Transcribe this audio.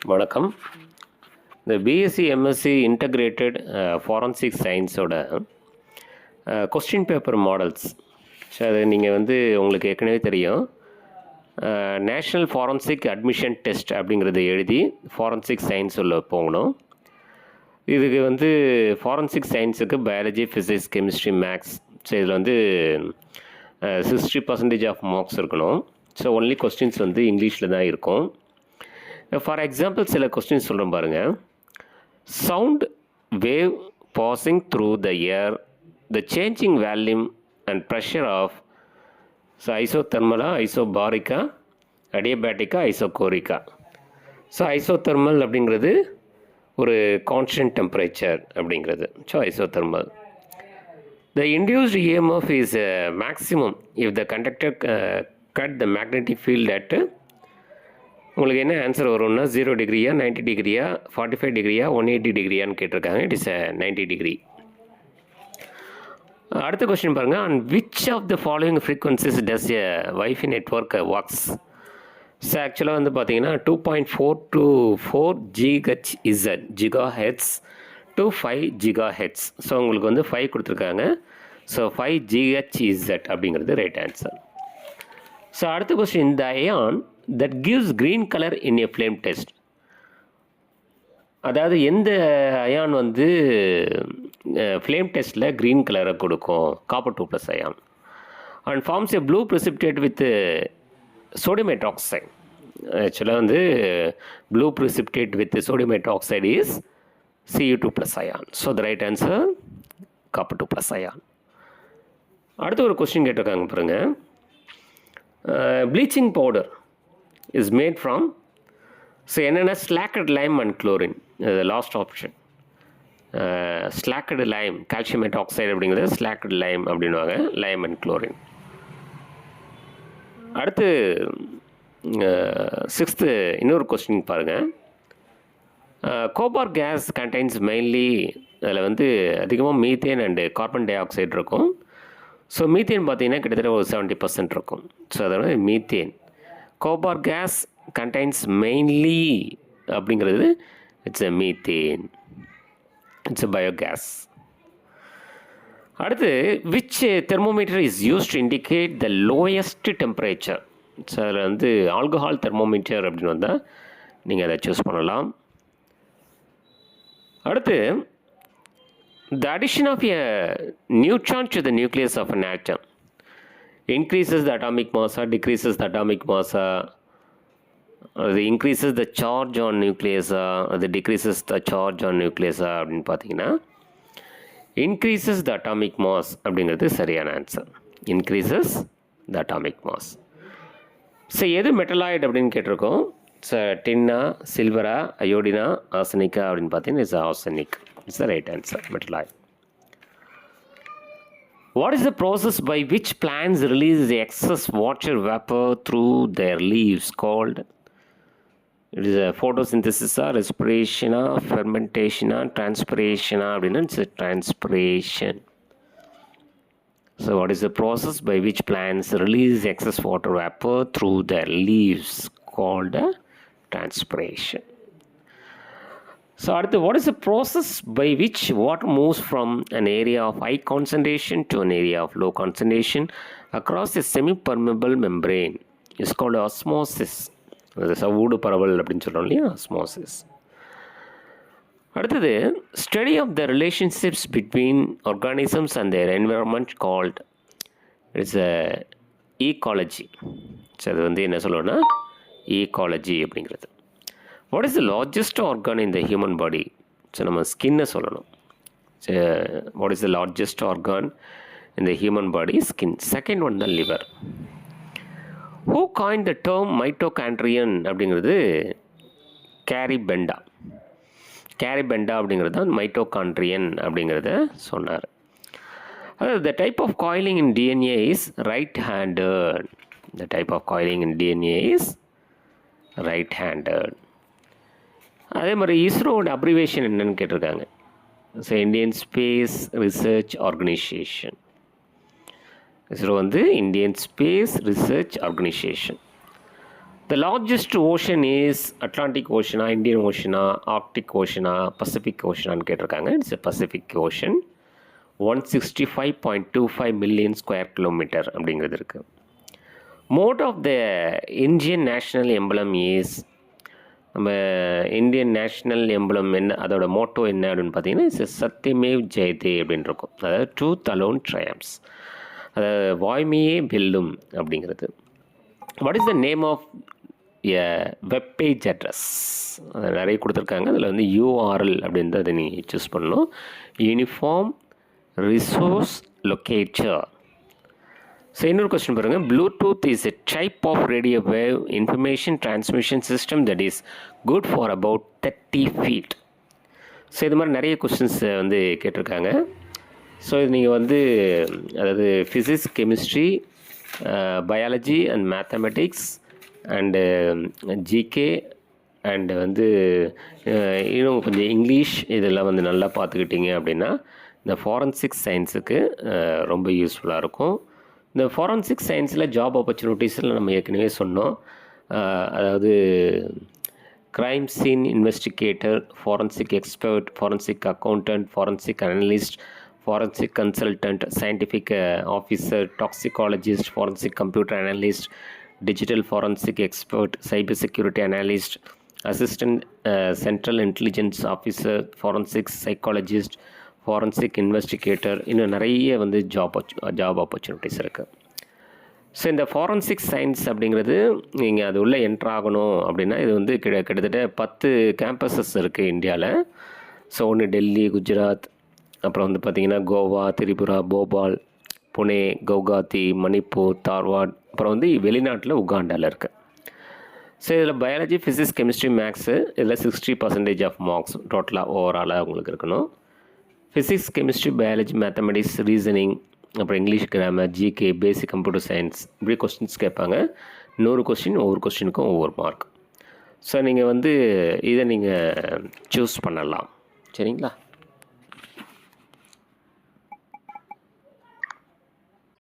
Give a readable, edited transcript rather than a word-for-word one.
வணக்கம். இந்த BSc MSc integrated forensic சயின்ஸோட கொஸ்டின் பேப்பர் மாடல்ஸ். ஸோ அது நீங்கள் உங்களுக்கு ஏற்கனவே தெரியும். நேஷ்னல் ஃபாரன்சிக் அட்மிஷன் டெஸ்ட் அப்படிங்கிறத எழுதி ஃபாரன்சிக் சயின்ஸ் உள்ள போகணும். இதுக்கு ஃபாரன்சிக் சயின்ஸுக்கு biology, physics, chemistry, maths. So இதில் 60% ஆஃப் மார்க்ஸ் இருக்கணும். ஸோ ஒன்லி கொஸ்டின்ஸ் இங்கிலீஷில் தான் இருக்கும். ஃபார் எக்ஸாம்பிள் சில கொஸ்டின்ஸ் சொல்கிறேன் பாருங்கள். Sound wave passing through the air, the changing volume and pressure of ஐசோதெர்மலா, ஐசோபாரிக்கா, அடியபேட்டிக்கா, ஐசோகோரிக்கா. ஸோ ஐசோதெர்மல் அப்படிங்கிறது ஒரு கான்ஸ்டன்ட் டெம்பரேச்சர் அப்படிங்கிறது. So isothermal. The induced EMF is maximum if the conductor cut the magnetic field at உங்களுக்கு என்ன answer வரும்னா 0 டிகிரியா, 90 டிகிரியா, 45 டிகிரியா, 180 டிகிரியான்னு கேட்டிருக்காங்க. It is 90 degree. அடுத்த கொஸ்டின் பாருங்கள். on which of the following frequencies does a Wi-Fi network works? So ஆக்சுவலாக பார்த்தீங்கன்னா 2.424 GHz gigahertz to 5 GHz. So உங்களுக்கு 5 கொடுத்துருக்காங்க. ஸோ 5 GHz அப்படிங்கிறது ரைட் ஆன்சர். ஸோ அடுத்த question, the ion that gives green color in a flame test. அதாவது எந்த ion flame டெஸ்ட்டில் green கலரை கொடுக்கும்? Copper 2+ ion. And forms a blue precipitate with sodium hydroxide. ஆக்சுவலாக blue precipitate with sodium hydroxide is Cu2+ ion. So the right answer copper 2+ ion. அடுத்த ஒரு question கேட்டிருக்காங்க பாருங்க. Bleaching powder is made from, so என்னென்னா slaked lime and chlorine. Last option slaked lime, calcium hydroxide அப்படிங்கிறது slaked lime அப்படின்வாங்க, lime and chlorine. அடுத்து 6th இன்னொரு question பாருங்கள். கோபார் கேஸ் கண்டைன்ஸ் மெயின்லி, அதில் அதிகமாக methane and carbon dioxide இருக்கும். So methane பார்த்தீங்கன்னா கிட்டத்தட்ட ஒரு 70% இருக்கும். ஸோ அதோட methane. Gobar gas contains mainly அப்படிங்கிறது it's a methane, it's a biogas. அடுத்து, which thermometer is use to indicate the lowest temperature? So அதில் ஆல்கஹால் தெர்மோமீட்டர் அப்படின்னு வந்தால் நீங்கள் அதை சூஸ் பண்ணலாம். அடுத்து, the addition of a neutron to the nucleus of an atom increases the atomic mass or decreases the atomic mass, or it increases the charge on nucleus, or it decreases the charge on nucleus அப்படின்னு பார்த்தீங்கன்னா increases the atomic mass அப்படிங்கிறது சரியான answer. increases the atomic mass. So எது metalloid அப்படின்னு கேட்டிருக்கோம். So டின்னா, சில்வரா, அயோடினா, ஆர்சனிக்கா அப்படின்னு பார்த்தீங்கன்னா it's arsenic. It's the right answer, metalloid. What is the process by which plants release the excess water vapor through their leaves called? It is a photosynthesis, respiration, fermentation, transpiration. It's a transpiration. So what is the process by which plants release excess water vapor through their leaves called transpiration? So what is the process by which water moves from an area of high concentration to an area of low concentration across a semi-permeable membrane? It's called osmosis. ஊடு பரவல் அப்படின்னு சொல்கிறோம் இல்லையா, osmosis. அடுத்தது, study of the relationships between organisms and their environment called, it's a ecology. So அது என்ன சொல்லுவோன்னா ecology அப்படிங்கிறது. What is the largest organ in the human body? So நம்ம ஸ்கின்னை சொல்லணும். So what is the largest organ in the human body? Skin. Second one தான் liver. Who coined the term mitochondrion அப்படிங்கிறது carry பெண்டா. Carry பெண்டா அப்படிங்கிறது தான் mitochondrion அப்படிங்கிறத சொன்னார். அதாவது the type of coiling in DNA is right-handed. The type of coiling in DNA is right-handed. அதே மாதிரி இஸ்ரோவோட abbreviation என்னன்னு கேட்டிருக்காங்க. So Indian space research organisation. ISRO Indian space research organisation. 4th one, The largest ocean is Atlantic Ocean, Indian Ocean, Arctic Ocean, Pacific Ocean கேட்டிருக்காங்க. It's a Pacific Ocean. 165.25 million square kilometer அப்படிங்கிறது இருக்குது. Mode of the Indian national emblem is, நம்ம Indian national emblem என்ன, அதோட Moto என்ன அப்படின்னு பார்த்தீங்கன்னா, it's சத்தியமேவ் ஜெயதே அப்படின்னு இருக்கும். அதாவது ட்ரூத் அலோன் ட்ரையம்ஸ், அதாவது வாய்மையே வெல்லும் அப்படிங்கிறது. What is the name of a web page address? அது நிறைய கொடுத்துருக்காங்க. அதில் வந்து யூஆர்எல் அப்படின்றத நீங்கள் சூஸ் பண்ணணும். Uniform resource locator. ஸோ இன்னொரு கொஸ்டின் பாருங்கள். Bluetooth is a type of radio wave information transmission system that is good for about 30 feet. So இது மாதிரி நிறைய கொஸ்டின்ஸ் வந்து கேட்டிருக்காங்க. ஸோ இது நீங்கள் வந்து அதாவது physics, chemistry, biology and mathematics and GK and வந்து இன்னும் கொஞ்சம் இங்கிலீஷ் இதெல்லாம் வந்து நல்லா பார்த்துக்கிட்டிங்க அப்படின்னா இந்த ஃபாரன்சிக் சயின்ஸுக்கு ரொம்ப யூஸ்ஃபுல்லாக இருக்கும். இந்த ஃபாரன்சிக் சயின்ஸில் ஜாப் ஆப்பர்ச்சுனிட்டிஸில் நம்ம ஏற்கனவே சொன்னோம். அதாவது crime scene investigator, forensic expert, forensic accountant, forensic analyst, forensic consultant, scientific officer, toxicologist, forensic computer analyst, digital forensic expert, cyber security analyst, assistant central intelligence officer, forensic psychologist, forensic investigator, இன்னும் நிறைய வந்து job opportunities இருக்குது. So இந்த forensic science அப்படிங்கிறது நீங்கள் அது உள்ளே enter ஆகணும் அப்படின்னா இது வந்து கிட்டத்தட்ட 10 கேம்பஸஸ் இருக்குது இந்தியாவில். ஸோ ஒன்று டெல்லி, குஜராத், அப்புறம் வந்து பார்த்திங்கன்னா கோவா, திரிபுரா, போபால், புனே, கவுகாத்தி, மணிப்பூர், தார்வாட், அப்புறம் வந்து வெளிநாட்டில் உகாண்டாவில் இருக்குது. ஸோ இதில் பயாலஜி, ஃபிசிக்ஸ், கெமிஸ்ட்ரி, மேக்ஸு இதில் 60% ஆஃப் மார்க்ஸ் டோட்டலாக ஓவராலாக உங்களுக்கு இருக்கணும். Physics, chemistry, biology, mathematics, reasoning, அப்புறம் English grammar, GK, basic computer science, இப்படி கொஸ்டின்ஸ் கேட்பாங்க. 100 கொஸ்டின், ஒவ்வொரு கொஸ்டினுக்கும் ஒவ்வொரு மார்க். ஸோ நீங்கள் வந்து இதை நீங்கள் சூஸ் பண்ணலாம். சரிங்களா?